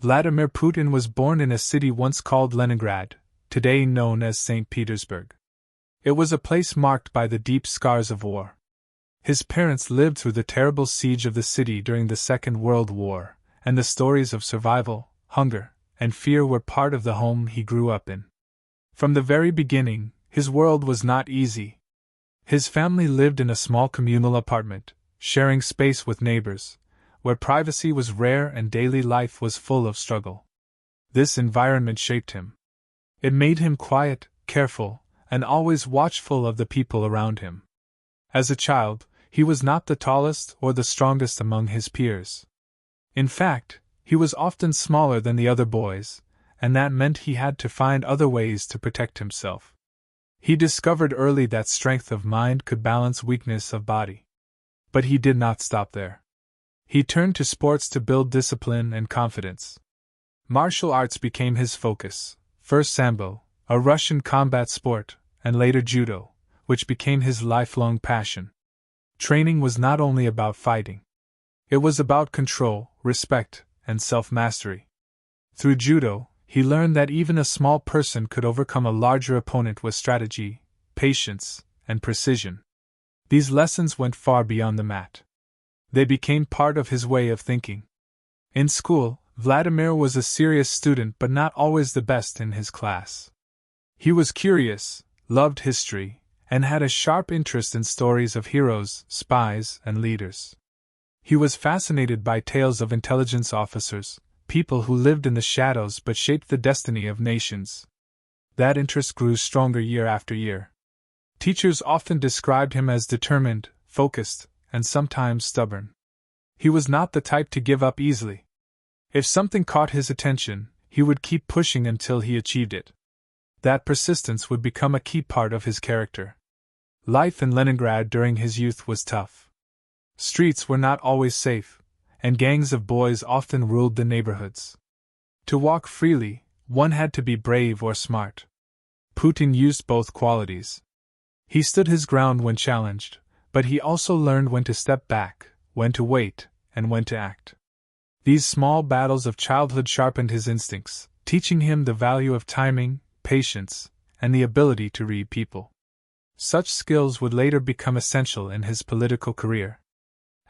Vladimir Putin was born in a city once called Leningrad, today known as St. Petersburg. It was a place marked by the deep scars of war. His parents lived through the terrible siege of the city during the Second World War, and the stories of survival, hunger, and fear were part of the home he grew up in. From the very beginning, his world was not easy. His family lived in a small communal apartment, sharing space with neighbors, where privacy was rare and daily life was full of struggle. This environment shaped him. It made him quiet, careful, and always watchful of the people around him. As a child, he was not the tallest or the strongest among his peers. In fact, he was often smaller than the other boys, and that meant he had to find other ways to protect himself. He discovered early that strength of mind could balance weakness of body. But he did not stop there. He turned to sports to build discipline and confidence. Martial arts became his focus, first Sambo, a Russian combat sport, and later judo, which became his lifelong passion. Training was not only about fighting. It was about control, respect, and self-mastery. Through judo, he learned that even a small person could overcome a larger opponent with strategy, patience, and precision. These lessons went far beyond the mat. They became part of his way of thinking. In school, Vladimir was a serious student but not always the best in his class. He was curious, loved history, and had a sharp interest in stories of heroes, spies, and leaders. He was fascinated by tales of intelligence officers, people who lived in the shadows but shaped the destiny of nations. That interest grew stronger year after year. Teachers often described him as determined, focused, and sometimes stubborn. He was not the type to give up easily. If something caught his attention, he would keep pushing until he achieved it. That persistence would become a key part of his character. Life in Leningrad during his youth was tough. Streets were not always safe, and gangs of boys often ruled the neighborhoods. To walk freely, one had to be brave or smart. Putin used both qualities. He stood his ground when challenged, but he also learned when to step back, when to wait, and when to act. These small battles of childhood sharpened his instincts, teaching him the value of timing, patience, and the ability to read people. Such skills would later become essential in his political career.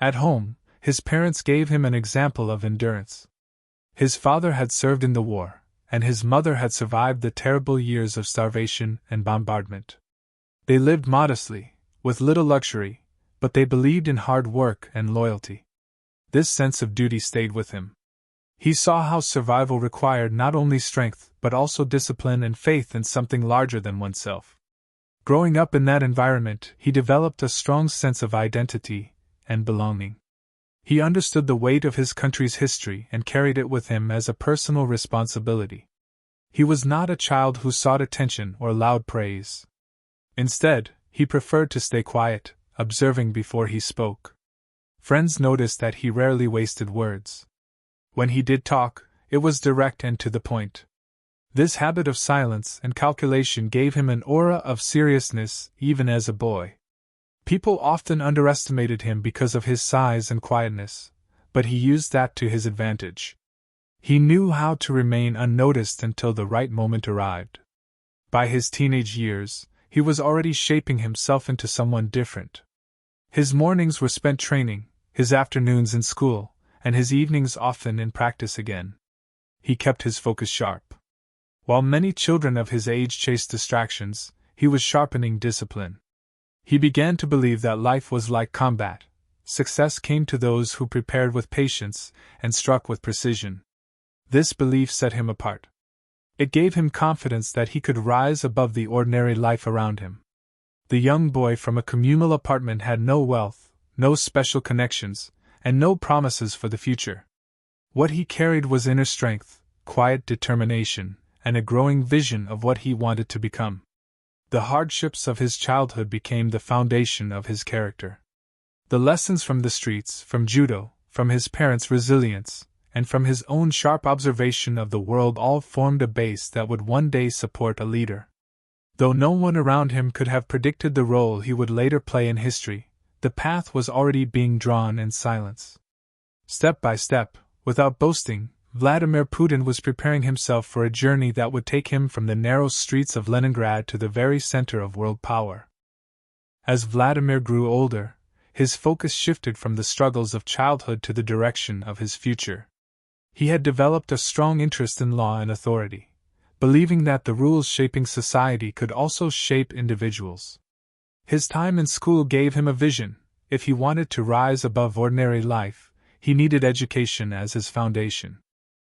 At home, his parents gave him an example of endurance. His father had served in the war, and his mother had survived the terrible years of starvation and bombardment. They lived modestly, with little luxury, but they believed in hard work and loyalty. This sense of duty stayed with him. He saw how survival required not only strength but also discipline and faith in something larger than oneself. Growing up in that environment, he developed a strong sense of identity and belonging. He understood the weight of his country's history and carried it with him as a personal responsibility. He was not a child who sought attention or loud praise. Instead, he preferred to stay quiet, observing before he spoke. Friends noticed that he rarely wasted words. When he did talk, it was direct and to the point. This habit of silence and calculation gave him an aura of seriousness even as a boy. People often underestimated him because of his size and quietness, but he used that to his advantage. He knew how to remain unnoticed until the right moment arrived. By his teenage years, he was already shaping himself into someone different. His mornings were spent training, his afternoons in school, and his evenings often in practice again. He kept his focus sharp. While many children of his age chased distractions, he was sharpening discipline. He began to believe that life was like combat. Success came to those who prepared with patience and struck with precision. This belief set him apart. It gave him confidence that he could rise above the ordinary life around him. The young boy from a communal apartment had no wealth, no special connections, and no promises for the future. What he carried was inner strength, quiet determination, and a growing vision of what he wanted to become. The hardships of his childhood became the foundation of his character. The lessons from the streets, from judo, from his parents' resilience, and from his own sharp observation of the world all formed a base that would one day support a leader. Though no one around him could have predicted the role he would later play in history, the path was already being drawn in silence. Step by step, without boasting, Vladimir Putin was preparing himself for a journey that would take him from the narrow streets of Leningrad to the very center of world power. As Vladimir grew older, his focus shifted from the struggles of childhood to the direction of his future. He had developed a strong interest in law and authority, believing that the rules shaping society could also shape individuals. His time in school gave him a vision. If he wanted to rise above ordinary life, he needed education as his foundation.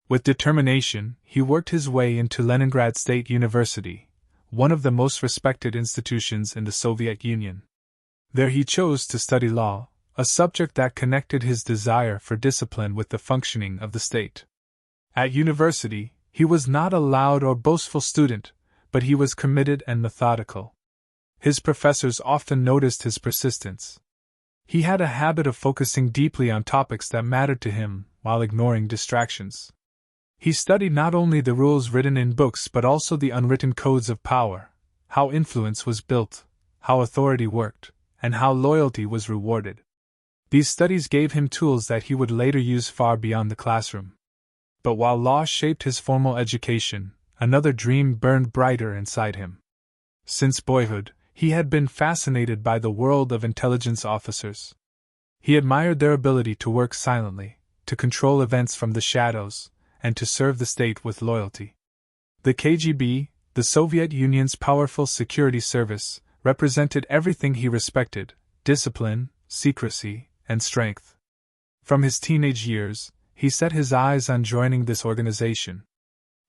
With determination, he worked his way into Leningrad State University, one of the most respected institutions in the Soviet Union. There he chose to study law, a subject that connected his desire for discipline with the functioning of the state. At university, he was not a loud or boastful student, but he was committed and methodical. His professors often noticed his persistence. He had a habit of focusing deeply on topics that mattered to him while ignoring distractions. He studied not only the rules written in books but also the unwritten codes of power, how influence was built, how authority worked, and how loyalty was rewarded. These studies gave him tools that he would later use far beyond the classroom. But while law shaped his formal education, another dream burned brighter inside him. Since boyhood, he had been fascinated by the world of intelligence officers. He admired their ability to work silently, to control events from the shadows, and to serve the state with loyalty. The KGB, the Soviet Union's powerful security service, represented everything he respected: discipline, secrecy, and strength. From his teenage years, he set his eyes on joining this organization.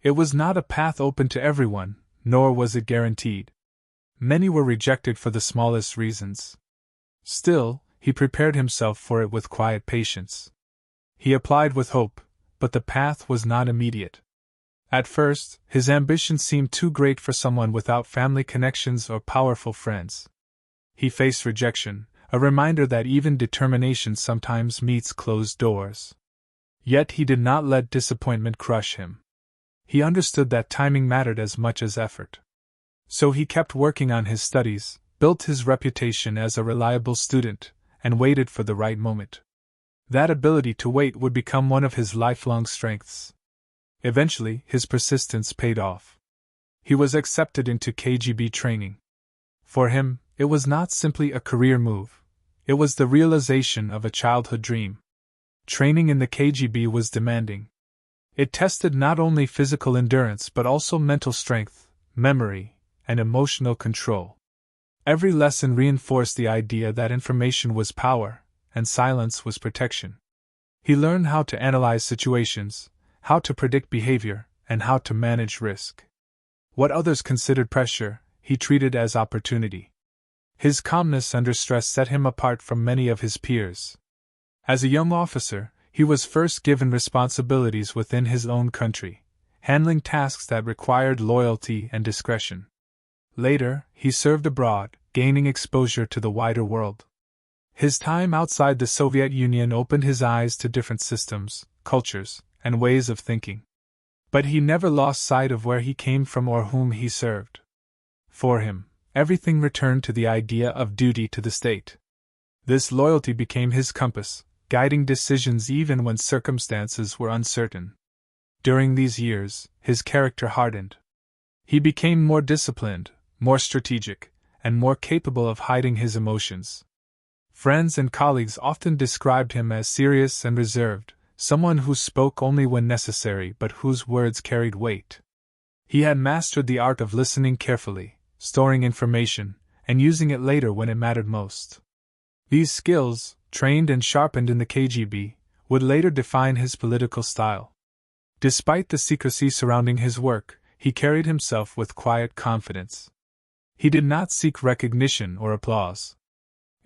It was not a path open to everyone, nor was it guaranteed. Many were rejected for the smallest reasons. Still, he prepared himself for it with quiet patience. He applied with hope, but the path was not immediate. At first, his ambition seemed too great for someone without family connections or powerful friends. He faced rejection, a reminder that even determination sometimes meets closed doors. Yet he did not let disappointment crush him. He understood that timing mattered as much as effort. So he kept working on his studies, built his reputation as a reliable student, and waited for the right moment. That ability to wait would become one of his lifelong strengths. Eventually, his persistence paid off. He was accepted into KGB training. For him, it was not simply a career move. It was the realization of a childhood dream. Training in the KGB was demanding. It tested not only physical endurance but also mental strength, memory, and emotional control. Every lesson reinforced the idea that information was power, and silence was protection. He learned how to analyze situations, how to predict behavior, and how to manage risk. What others considered pressure, he treated as opportunity. His calmness under stress set him apart from many of his peers. As a young officer, he was first given responsibilities within his own country, handling tasks that required loyalty and discretion. Later, he served abroad, gaining exposure to the wider world. His time outside the Soviet Union opened his eyes to different systems, cultures, and ways of thinking. But he never lost sight of where he came from or whom he served. For him, everything returned to the idea of duty to the state. This loyalty became his compass, guiding decisions even when circumstances were uncertain. During these years, his character hardened. He became more disciplined, more strategic, and more capable of hiding his emotions. Friends and colleagues often described him as serious and reserved, someone who spoke only when necessary but whose words carried weight. He had mastered the art of listening carefully, storing information, and using it later when it mattered most. These skills, trained and sharpened in the KGB, would later define his political style. Despite the secrecy surrounding his work, he carried himself with quiet confidence. He did not seek recognition or applause.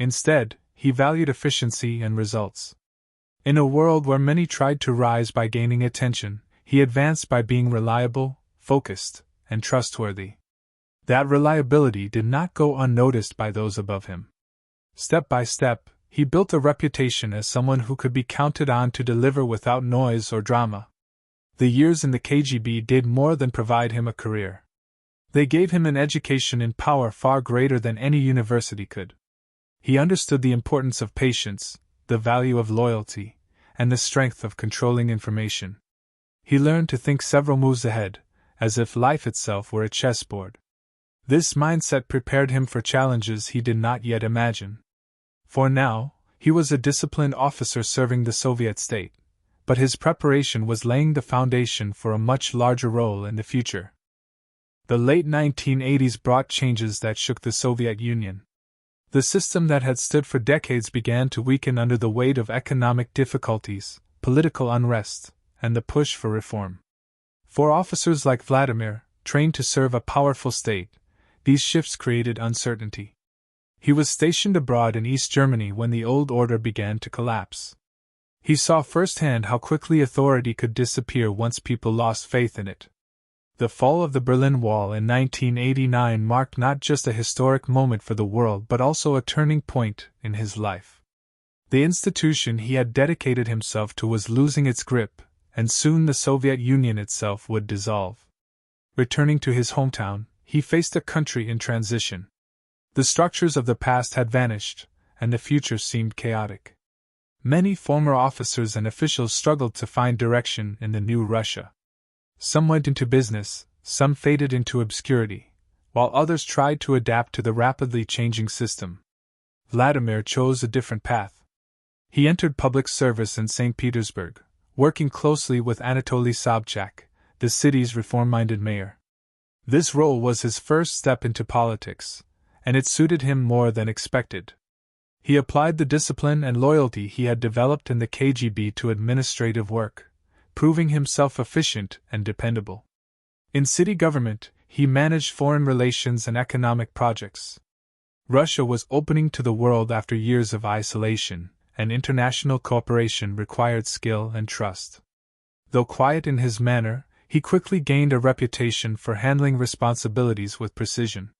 Instead, he valued efficiency and results. In a world where many tried to rise by gaining attention, he advanced by being reliable, focused, and trustworthy. That reliability did not go unnoticed by those above him. Step by step, he built a reputation as someone who could be counted on to deliver without noise or drama. The years in the KGB did more than provide him a career. They gave him an education in power far greater than any university could. He understood the importance of patience, the value of loyalty, and the strength of controlling information. He learned to think several moves ahead, as if life itself were a chessboard. This mindset prepared him for challenges he did not yet imagine. For now, he was a disciplined officer serving the Soviet state, but his preparation was laying the foundation for a much larger role in the future. The late 1980s brought changes that shook the Soviet Union. The system that had stood for decades began to weaken under the weight of economic difficulties, political unrest, and the push for reform. For officers like Vladimir, trained to serve a powerful state, these shifts created uncertainty. He was stationed abroad in East Germany when the old order began to collapse. He saw firsthand how quickly authority could disappear once people lost faith in it. The fall of the Berlin Wall in 1989 marked not just a historic moment for the world but also a turning point in his life. The institution he had dedicated himself to was losing its grip, and soon the Soviet Union itself would dissolve. Returning to his hometown, he faced a country in transition. The structures of the past had vanished, and the future seemed chaotic. Many former officers and officials struggled to find direction in the new Russia. Some went into business, some faded into obscurity, while others tried to adapt to the rapidly changing system. Vladimir chose a different path. He entered public service in St. Petersburg, working closely with Anatoly Sobchak, the city's reform-minded mayor. This role was his first step into politics, and it suited him more than expected. He applied the discipline and loyalty he had developed in the KGB to administrative work, proving himself efficient and dependable. In city government, he managed foreign relations and economic projects. Russia was opening to the world after years of isolation, and international cooperation required skill and trust. Though quiet in his manner, he quickly gained a reputation for handling responsibilities with precision.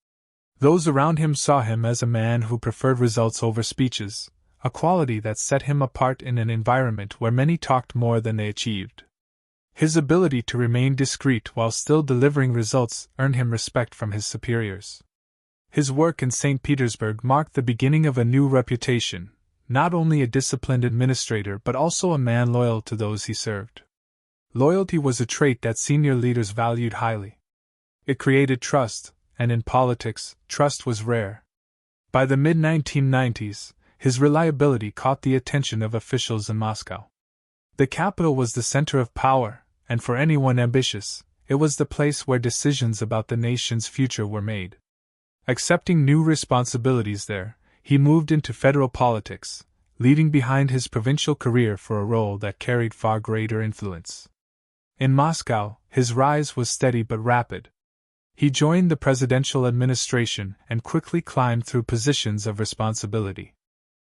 Those around him saw him as a man who preferred results over speeches, a quality that set him apart in an environment where many talked more than they achieved. His ability to remain discreet while still delivering results earned him respect from his superiors. His work in St. Petersburg marked the beginning of a new reputation, not only a disciplined administrator but also a man loyal to those he served. Loyalty was a trait that senior leaders valued highly. It created trust, and in politics, trust was rare. By the mid-1990s, his reliability caught the attention of officials in Moscow. The capital was the center of power, and for anyone ambitious, it was the place where decisions about the nation's future were made. Accepting new responsibilities there, he moved into federal politics, leaving behind his provincial career for a role that carried far greater influence. In Moscow, his rise was steady but rapid. He joined the presidential administration and quickly climbed through positions of responsibility.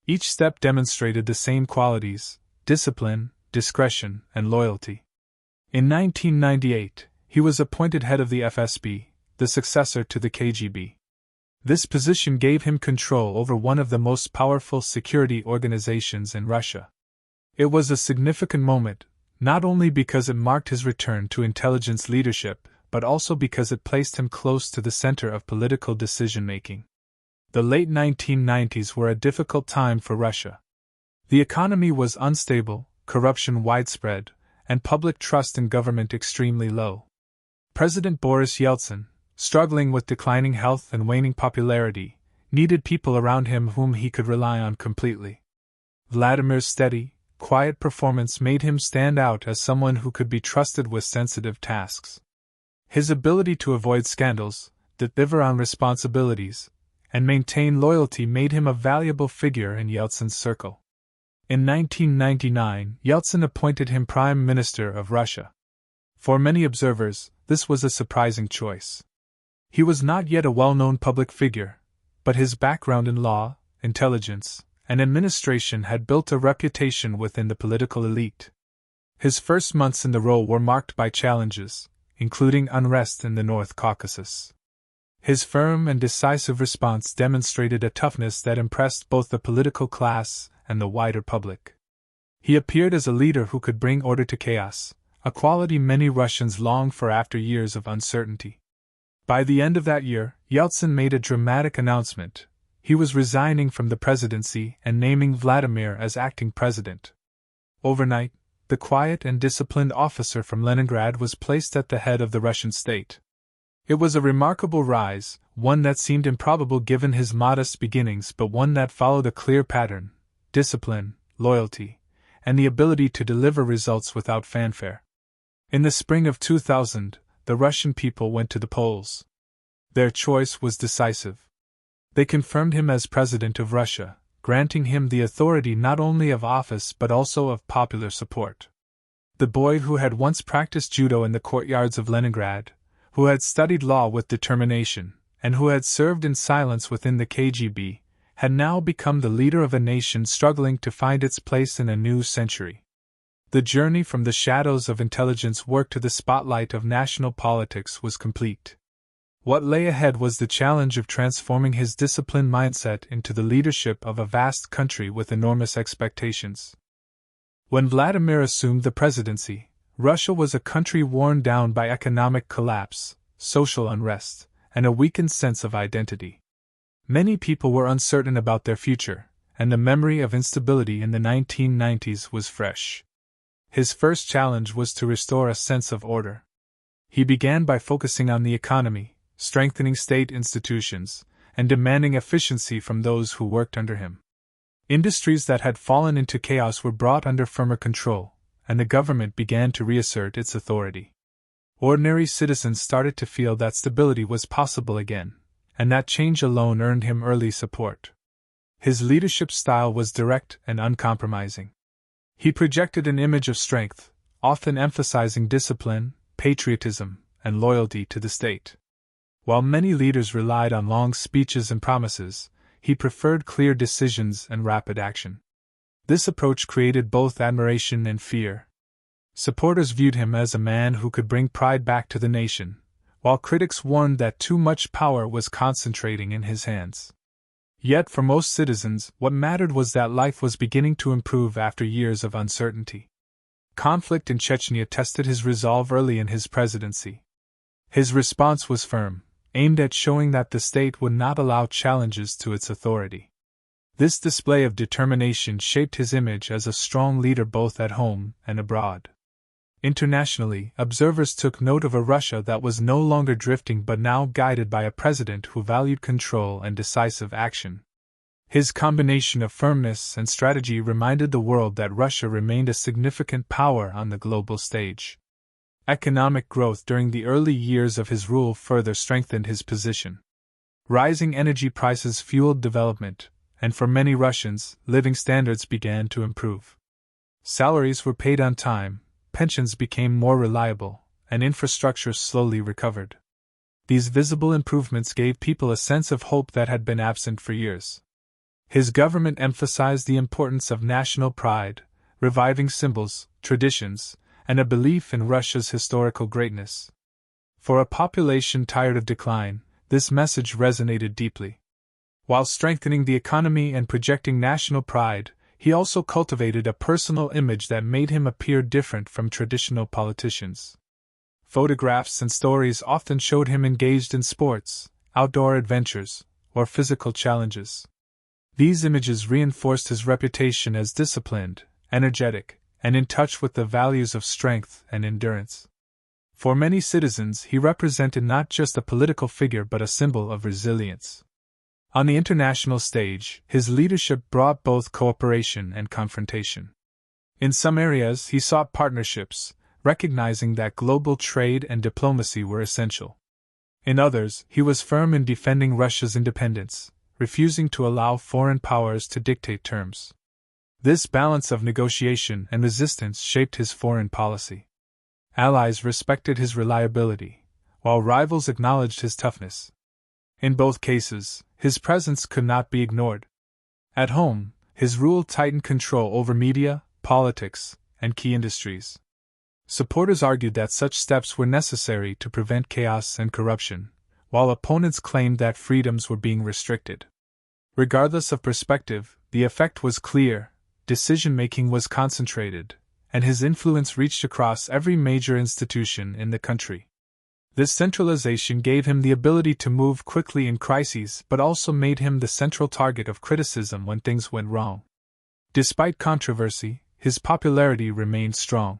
Each step demonstrated the same qualities: discipline, discretion, and loyalty. In 1998, he was appointed head of the FSB, the successor to the KGB. This position gave him control over one of the most powerful security organizations in Russia. It was a significant moment, not only because it marked his return to intelligence leadership, but also because it placed him close to the center of political decision-making. The late 1990s were a difficult time for Russia. The economy was unstable, corruption widespread, and public trust in government extremely low. President Boris Yeltsin, struggling with declining health and waning popularity, needed people around him whom he could rely on completely. Vladimir's steady, quiet performance made him stand out as someone who could be trusted with sensitive tasks. His ability to avoid scandals, deliver on responsibilities, and maintain loyalty made him a valuable figure in Yeltsin's circle. In 1999, Yeltsin appointed him Prime Minister of Russia. For many observers, this was a surprising choice. He was not yet a well-known public figure, but his background in law, intelligence, and administration had built a reputation within the political elite. His first months in the role were marked by challenges, including unrest in the North Caucasus. His firm and decisive response demonstrated a toughness that impressed both the political class and the wider public. He appeared as a leader who could bring order to chaos, a quality many Russians longed for after years of uncertainty. By the end of that year, Yeltsin made a dramatic announcement. He was resigning from the presidency and naming Vladimir as acting president. Overnight, the quiet and disciplined officer from Leningrad was placed at the head of the Russian state. It was a remarkable rise, one that seemed improbable given his modest beginnings, but one that followed a clear pattern: discipline, loyalty, and the ability to deliver results without fanfare. In the spring of 2000, the Russian people went to the polls. Their choice was decisive. They confirmed him as President of Russia, granting him the authority not only of office but also of popular support. The boy who had once practiced judo in the courtyards of Leningrad, who had studied law with determination, and who had served in silence within the KGB, had now become the leader of a nation struggling to find its place in a new century. The journey from the shadows of intelligence work to the spotlight of national politics was complete. What lay ahead was the challenge of transforming his disciplined mindset into the leadership of a vast country with enormous expectations. When Vladimir assumed the presidency, Russia was a country worn down by economic collapse, social unrest, and a weakened sense of identity. Many people were uncertain about their future, and the memory of instability in the 1990s was fresh. His first challenge was to restore a sense of order. He began by focusing on the economy, strengthening state institutions, and demanding efficiency from those who worked under him. Industries that had fallen into chaos were brought under firmer control, and the government began to reassert its authority. Ordinary citizens started to feel that stability was possible again, and that change alone earned him early support. His leadership style was direct and uncompromising. He projected an image of strength, often emphasizing discipline, patriotism, and loyalty to the state. While many leaders relied on long speeches and promises, he preferred clear decisions and rapid action. This approach created both admiration and fear. Supporters viewed him as a man who could bring pride back to the nation, while critics warned that too much power was concentrating in his hands. Yet for most citizens, what mattered was that life was beginning to improve after years of uncertainty. Conflict in Chechnya tested his resolve early in his presidency. His response was firm, aimed at showing that the state would not allow challenges to its authority. This display of determination shaped his image as a strong leader both at home and abroad. Internationally, observers took note of a Russia that was no longer drifting but now guided by a president who valued control and decisive action. His combination of firmness and strategy reminded the world that Russia remained a significant power on the global stage. Economic growth during the early years of his rule further strengthened his position. Rising energy prices fueled development, and for many Russians, living standards began to improve. Salaries were paid on time, pensions became more reliable, and infrastructure slowly recovered. These visible improvements gave people a sense of hope that had been absent for years. His government emphasized the importance of national pride, reviving symbols, traditions, and a belief in Russia's historical greatness. For a population tired of decline, this message resonated deeply. While strengthening the economy and projecting national pride, he also cultivated a personal image that made him appear different from traditional politicians. Photographs and stories often showed him engaged in sports, outdoor adventures, or physical challenges. These images reinforced his reputation as disciplined, energetic, and in touch with the values of strength and endurance. For many citizens, he represented not just a political figure but a symbol of resilience. On the international stage, his leadership brought both cooperation and confrontation. In some areas, he sought partnerships, recognizing that global trade and diplomacy were essential. In others, he was firm in defending Russia's independence, refusing to allow foreign powers to dictate terms. This balance of negotiation and resistance shaped his foreign policy. Allies respected his reliability, while rivals acknowledged his toughness. In both cases, his presence could not be ignored. At home, his rule tightened control over media, politics, and key industries. Supporters argued that such steps were necessary to prevent chaos and corruption, while opponents claimed that freedoms were being restricted. Regardless of perspective, the effect was clear: decision-making was concentrated, and his influence reached across every major institution in the country. This centralization gave him the ability to move quickly in crises but also made him the central target of criticism when things went wrong. Despite controversy, his popularity remained strong.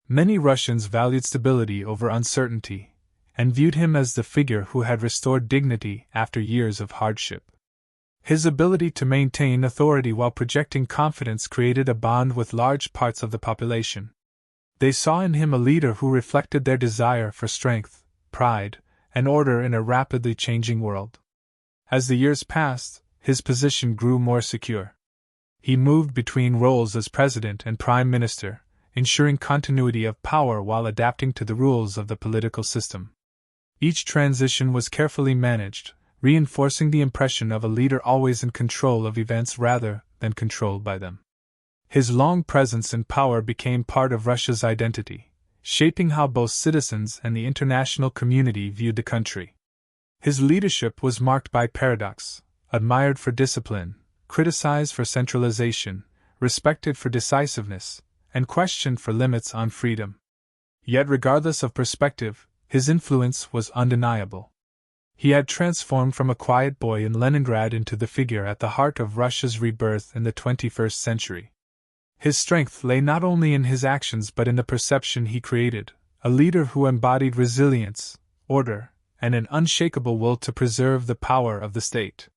Many Russians valued stability over uncertainty, and viewed him as the figure who had restored dignity after years of hardship. His ability to maintain authority while projecting confidence created a bond with large parts of the population. They saw in him a leader who reflected their desire for strength, pride, and order in a rapidly changing world. As the years passed, his position grew more secure. He moved between roles as president and prime minister, ensuring continuity of power while adapting to the rules of the political system. Each transition was carefully managed, reinforcing the impression of a leader always in control of events rather than controlled by them. His long presence and power became part of Russia's identity, shaping how both citizens and the international community viewed the country. His leadership was marked by paradox: admired for discipline, criticized for centralization, respected for decisiveness, and questioned for limits on freedom. Yet regardless of perspective, his influence was undeniable. He had transformed from a quiet boy in Leningrad into the figure at the heart of Russia's rebirth in the 21st century. His strength lay not only in his actions but in the perception he created, a leader who embodied resilience, order, and an unshakable will to preserve the power of the state.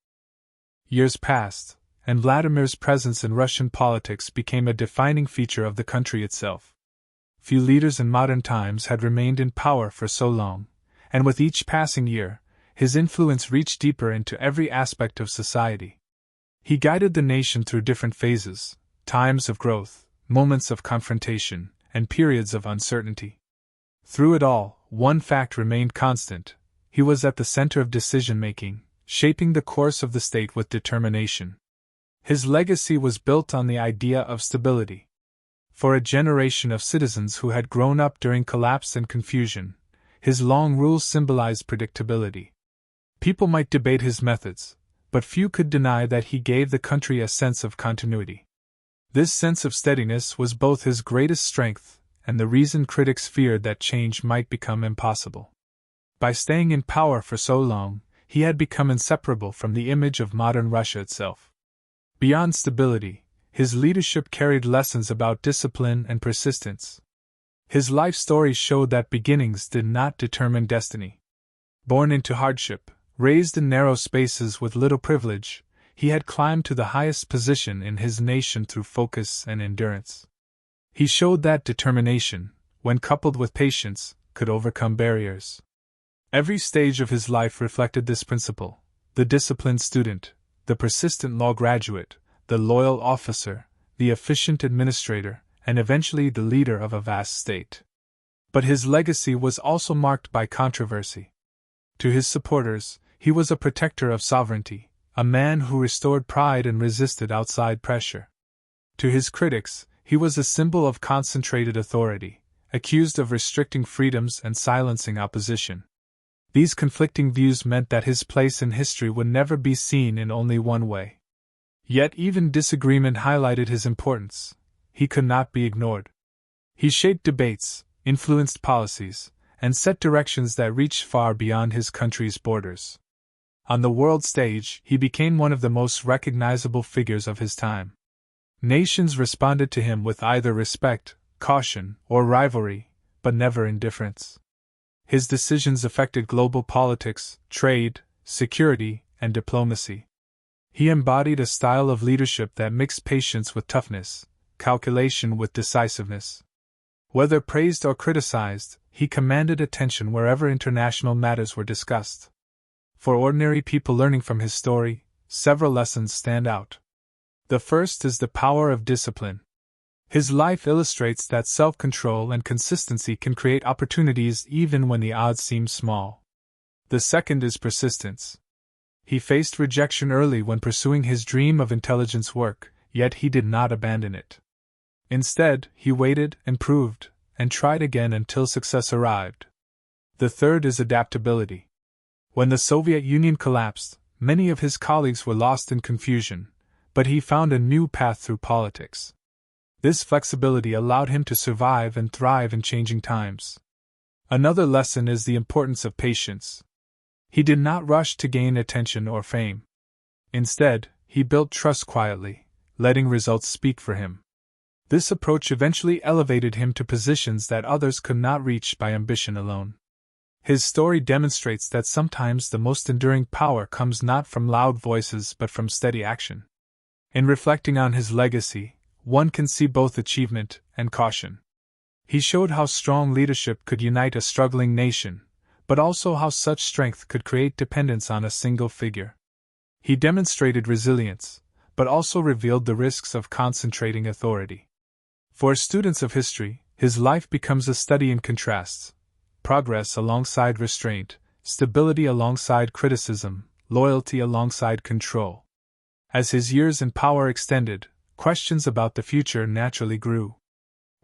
Years passed, and Vladimir's presence in Russian politics became a defining feature of the country itself. Few leaders in modern times had remained in power for so long, and with each passing year, his influence reached deeper into every aspect of society. He guided the nation through different phases, times of growth, moments of confrontation, and periods of uncertainty. Through it all, one fact remained constant: he was at the center of decision-making, shaping the course of the state with determination. His legacy was built on the idea of stability. For a generation of citizens who had grown up during collapse and confusion, his long rule symbolized predictability. People might debate his methods, but few could deny that he gave the country a sense of continuity. This sense of steadiness was both his greatest strength and the reason critics feared that change might become impossible. By staying in power for so long, he had become inseparable from the image of modern Russia itself. Beyond stability, his leadership carried lessons about discipline and persistence. His life story showed that beginnings did not determine destiny. Born into hardship, raised in narrow spaces with little privilege, he had climbed to the highest position in his nation through focus and endurance. He showed that determination, when coupled with patience, could overcome barriers. Every stage of his life reflected this principle: the disciplined student, the persistent law graduate, the loyal officer, the efficient administrator, and eventually the leader of a vast state. But his legacy was also marked by controversy. To his supporters, he was a protector of sovereignty, a man who restored pride and resisted outside pressure. To his critics, he was a symbol of concentrated authority, accused of restricting freedoms and silencing opposition. These conflicting views meant that his place in history would never be seen in only one way. Yet even disagreement highlighted his importance. He could not be ignored. He shaped debates, influenced policies, and set directions that reached far beyond his country's borders. On the world stage, he became one of the most recognizable figures of his time. Nations responded to him with either respect, caution, or rivalry, but never indifference. His decisions affected global politics, trade, security, and diplomacy. He embodied a style of leadership that mixed patience with toughness, calculation with decisiveness. Whether praised or criticized, he commanded attention wherever international matters were discussed. For ordinary people learning from his story, several lessons stand out. The first is the power of discipline. His life illustrates that self-control and consistency can create opportunities even when the odds seem small. The second is persistence. He faced rejection early when pursuing his dream of intelligence work, yet he did not abandon it. Instead, he waited, improved, and tried again until success arrived. The third is adaptability. When the Soviet Union collapsed, many of his colleagues were lost in confusion, but he found a new path through politics. This flexibility allowed him to survive and thrive in changing times. Another lesson is the importance of patience. He did not rush to gain attention or fame. Instead, he built trust quietly, letting results speak for him. This approach eventually elevated him to positions that others could not reach by ambition alone. His story demonstrates that sometimes the most enduring power comes not from loud voices but from steady action. In reflecting on his legacy, one can see both achievement and caution. He showed how strong leadership could unite a struggling nation, but also how such strength could create dependence on a single figure. He demonstrated resilience, but also revealed the risks of concentrating authority. For students of history, his life becomes a study in contrasts: progress alongside restraint, stability alongside criticism, loyalty alongside control. As his years in power extended, questions about the future naturally grew.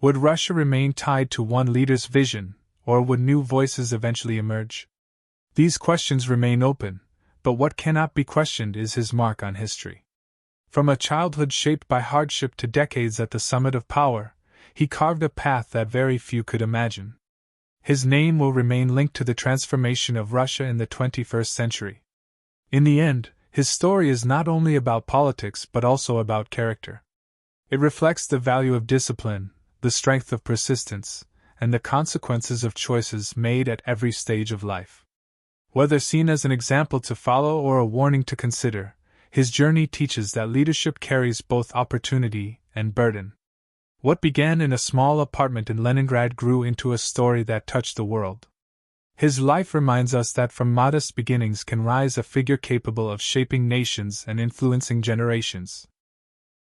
Would Russia remain tied to one leader's vision, or would new voices eventually emerge? These questions remain open, but what cannot be questioned is his mark on history. From a childhood shaped by hardship to decades at the summit of power, he carved a path that very few could imagine. His name will remain linked to the transformation of Russia in the 21st century. In the end, his story is not only about politics but also about character. It reflects the value of discipline, the strength of persistence, and the consequences of choices made at every stage of life. Whether seen as an example to follow or a warning to consider, his journey teaches that leadership carries both opportunity and burden. What began in a small apartment in Leningrad grew into a story that touched the world. His life reminds us that from modest beginnings can rise a figure capable of shaping nations and influencing generations.